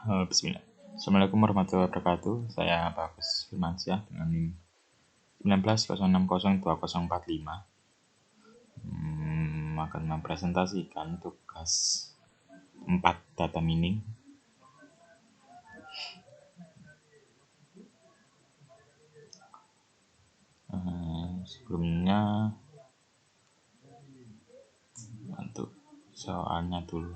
Bismillah. Assalamualaikum warahmatullahi wabarakatuh. Saya Bagus Firmansyah dengan NIM 19060245. Akan mempresentasikan tugas 4 data mining. Sebelumnya untuk soalnya dulu.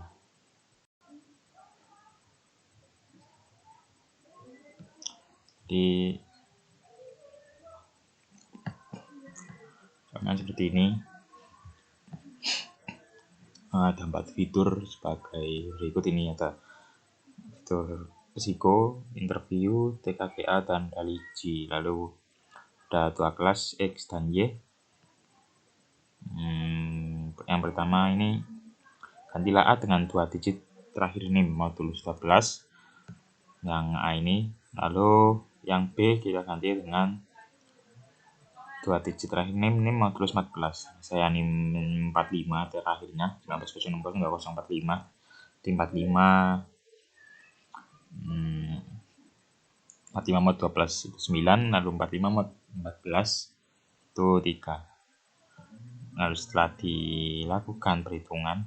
Jadi soalnya seperti ini. Ada 4 fitur sebagai berikut ini, ada fitur psiko, interview, TKTA, dan religi. Lalu ada 2 kelas X dan Y. Yang pertama ini gantilah A dengan 2 digit terakhir NIM modulus 12 yang A ini. Lalu yang B kita ganti dengan 2 digit terakhir NIM modulus 14. Saya NIM 45 terakhirnya 19.06.045 di 45 mod 12 itu 9, lalu 45 mod 14 itu 3. Lalu setelah dilakukan perhitungan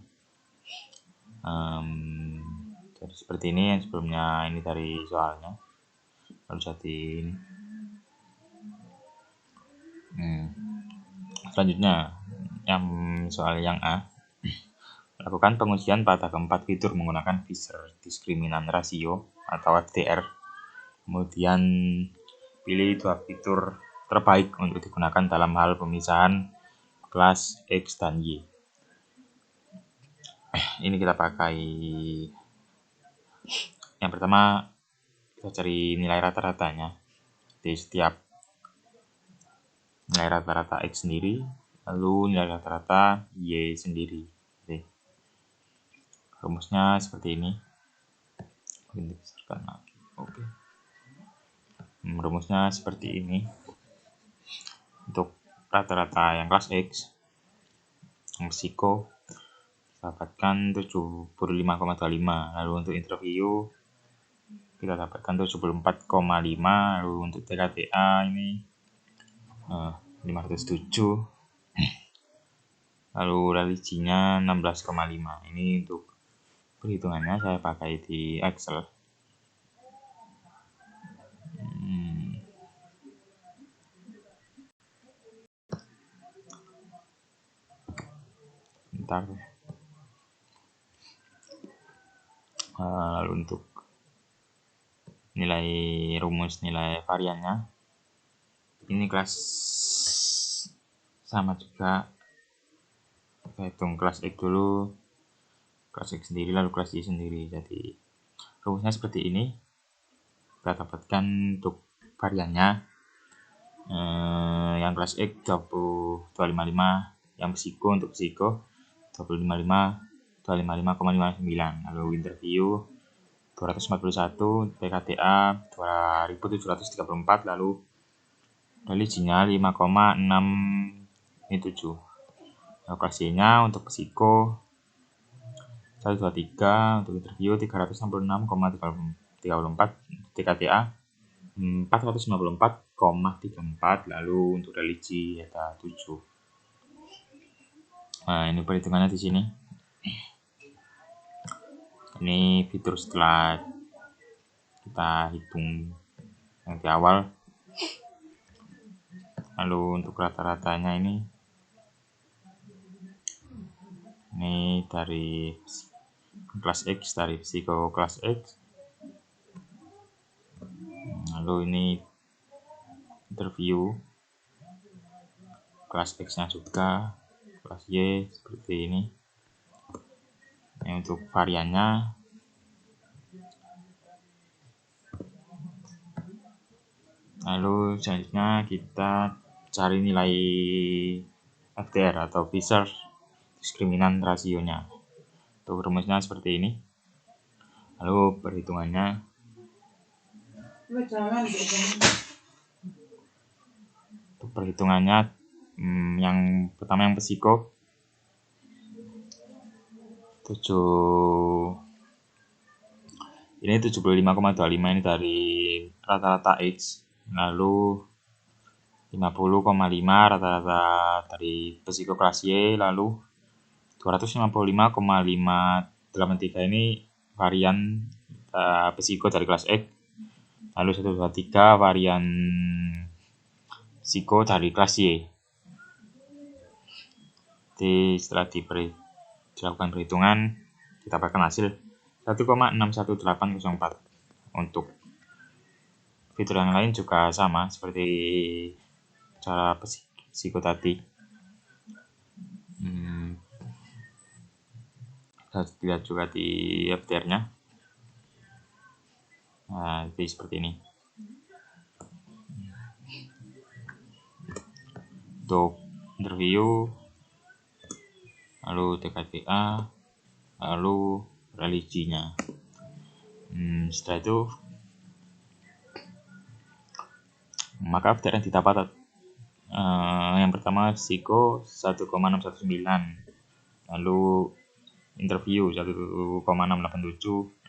jadi seperti ini. Yang sebelumnya ini dari soalnya, lalu jadi ini. Selanjutnya yang soal yang A, lakukan pengujian pada keempat fitur menggunakan Fisher diskriminan rasio atau FDR. Kemudian pilih 2 fitur terbaik untuk digunakan dalam hal pemisahan kelas X dan Y. Ini kita pakai yang pertama, kita cari nilai rata-ratanya di setiap nilai rata-rata X sendiri, lalu nilai rata-rata Y sendiri. Rumusnya seperti ini. Oke. Rumusnya seperti ini. Untuk rata-rata yang kelas X, yang psiko dapatkan 75,25. Lalu untuk interview kita dapatkan 74,5. Lalu untuk TKTA ini 507. Lalu religinya 16,5. Ini untuk perhitungannya saya pakai di Excel. Bentar. Lalu untuk nilai rumus nilai variannya ini kelas sama juga. Kita hitung kelas X dulu, kelas X sendiri, lalu kelas Y sendiri. Jadi rumusnya seperti ini. Kita dapatkan untuk variannya yang kelas X 255, yang psiko untuk psiko 255,59. Lalu interview 241, PKTA 2734, lalu religinya 5,607. Lalu kelas Y-nya untuk psiko 123, untuk interview 366,34, TKTA 494,34, lalu untuk religi ada 7. Nah, ini perhitungannya di sini. Ini fitur setelah kita hitung yang di awal. Lalu untuk rata-ratanya ini dari kelas X, dari psiko kelas X. Lalu ini interview kelas X nya juga, kelas Y seperti ini. Untuk variannya lalu selanjutnya kita cari nilai FDR atau Fisher diskriminan rasionya. Untuk rumusnya seperti ini. Lalu perhitungannya yang pertama yang psiko 7 Ini 75,25 ini dari rata-rata X, lalu 50,5 rata-rata dari Psiko kelas Y, lalu 255,583 ini varian Psiko dari kelas X, lalu 123 varian Psiko dari kelas Y. Jadi setelah dilakukan perhitungan, kita dapatkan hasil 1,61804. Untuk fitur yang lain juga sama seperti cara Psiko tadi. Kita lihat juga di FTR-nya. Nah, jadi seperti ini. Untuk interview, lalu TKTA, lalu religinya. Setelah itu, maka FTR yang didapat yang pertama Psiko 1,619, lalu interview 1,687,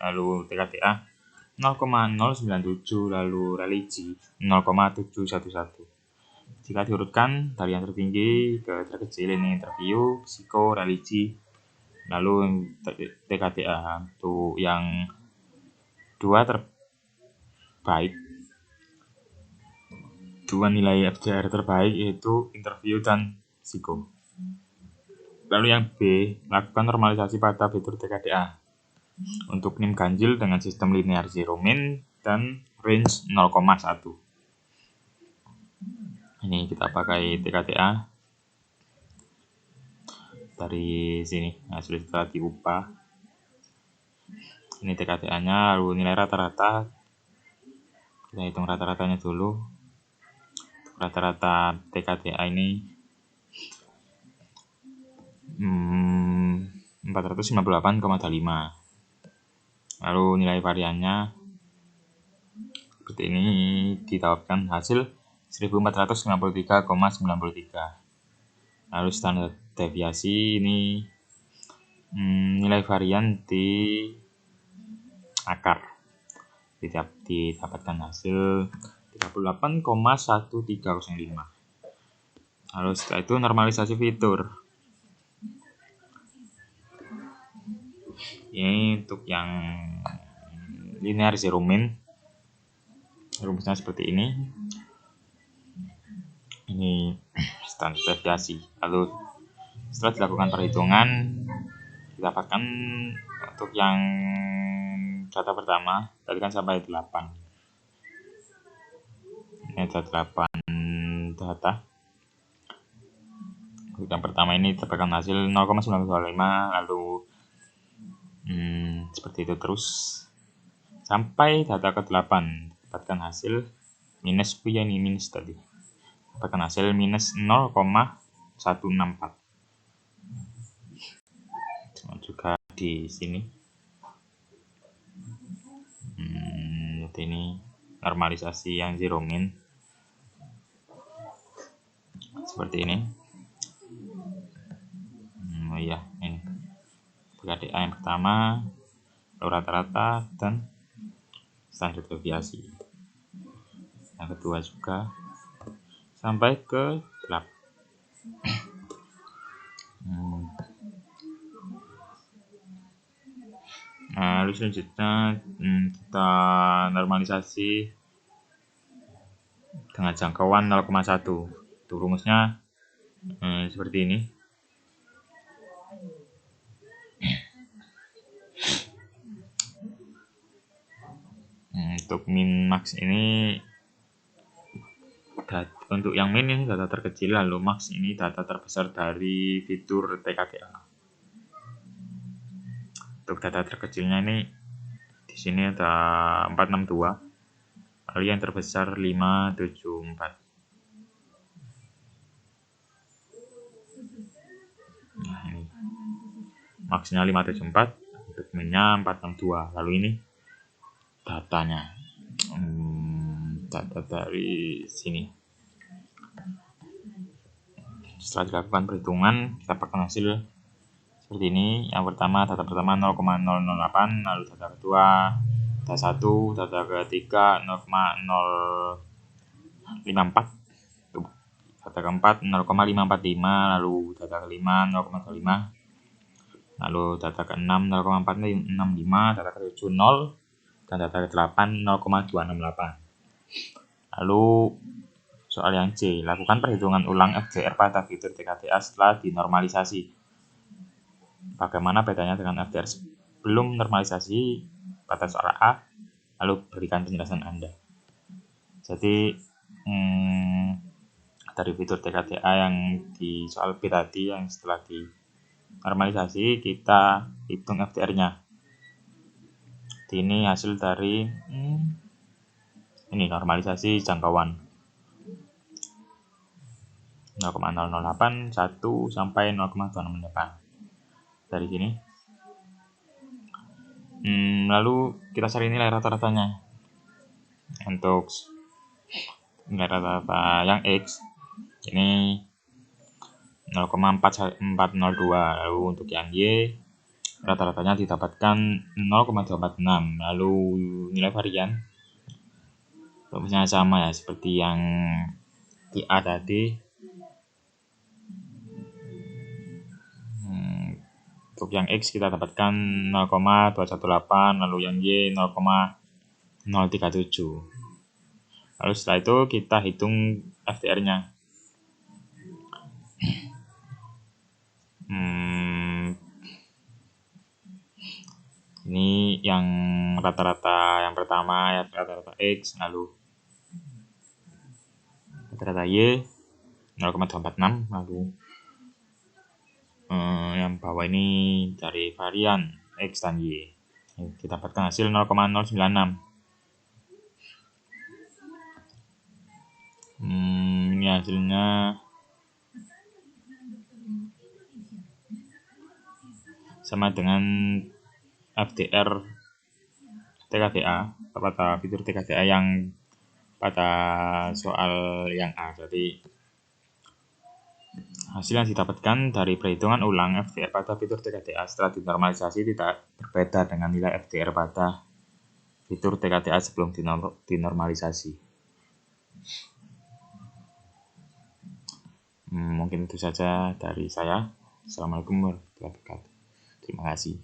lalu TKTA 0,097, lalu religi 0,711. Jika diurutkan dari yang tertinggi ke terkecil, ini interview, Psiko, religi, lalu TKTA. Untuk yang dua nilai FTR terbaik yaitu interview dan Psiko. Lalu yang B, lakukan normalisasi pada fitur TKTA untuk NIM ganjil dengan sistem linear zero min dan range 0,1. Ini kita pakai TKTA dari sini. Nah, sudah setelah diubah. Ini TKTA-nya, lalu nilai rata-rata. Kita hitung rata-ratanya dulu. Rata-rata TKTA ini 458,5. Lalu nilai variannya seperti ini, didapatkan hasil 1453,93. Lalu standar deviasi ini nilai varian di akar, didapatkan hasil 38,1305. Lalu setelah itu normalisasi fitur. Ini untuk yang linear zero min, rumusnya seperti ini. Ini standar deviasi. Lalu setelah dilakukan perhitungan, didapatkan untuk yang data pertama tadi kan sampai 8. Ini ada 8 data. Untuk yang pertama ini dapatkan hasil 0,925, lalu seperti itu terus sampai data ke-8 dapatkan hasil minus minus tadi. Dapatkan hasil minus 0,164. Sama juga di sini. Ini normalisasi yang zero min. Seperti ini. Iya, ini. TKTA yang pertama, lalu rata-rata dan standar deviasi. Yang kedua juga sampai ke 8. Lalu selanjutnya kita normalisasi dengan jangkauan 0,1. Itu rumusnya seperti ini. Untuk min max ini, untuk yang min ini data terkecil, lalu max ini data terbesar dari fitur TKTA. Untuk data terkecilnya ini di sini ada 462, lalu yang terbesar 574. Nah, ini maksnya 574, untuk minnya 462. Lalu ini datanya, data dari sini. Setelah dilakukan perhitungan, kita dapatkan hasil seperti ini. Yang pertama, data pertama 0,008, lalu data kedua data 1, data ketiga 0,054, data keempat 0,545, lalu data kelima 0,25, lalu data ke-6 0,465, data ke-7 0, dan data ke-8 0,268. Lalu soal yang C, lakukan perhitungan ulang FDR pada fitur TKTA setelah dinormalisasi. Bagaimana bedanya dengan FDR sebelum normalisasi pada soal A? Lalu berikan penjelasan Anda. Jadi dari fitur TKTA yang di soal B tadi yang setelah dinormalisasi, kita hitung FDR-nya. Ini hasil dari ini normalisasi jangkauan 0,008, 1 sampai 0,268 dari sini. Lalu kita cari nilai rata-ratanya. Untuk nilai rata-rata yang X ini 0,4402, lalu untuk yang Y rata-ratanya didapatkan 0,246. Lalu nilai varian rumusnya sama ya seperti yang di A tadi. Untuk yang X kita dapatkan 0,218, lalu yang Y 0,037. Lalu setelah itu kita hitung FDR-nya. Ini yang rata-rata yang pertama ya, rata-rata X, lalu rata-rata Y 0,246, lalu yang bawah ini dari varian X dan Y. Kita dapatkan hasil 0,096. Ini hasilnya sama dengan FDR TKTA pada fitur TKTA yang pada soal yang A. Jadi hasil yang didapatkan dari perhitungan ulang FDR pada fitur TKTA setelah dinormalisasi tidak berbeda dengan nilai FDR pada fitur TKTA sebelum dinormalisasi. Mungkin itu saja dari saya. Assalamualaikum warahmatullahi wabarakatuh. Terima kasih.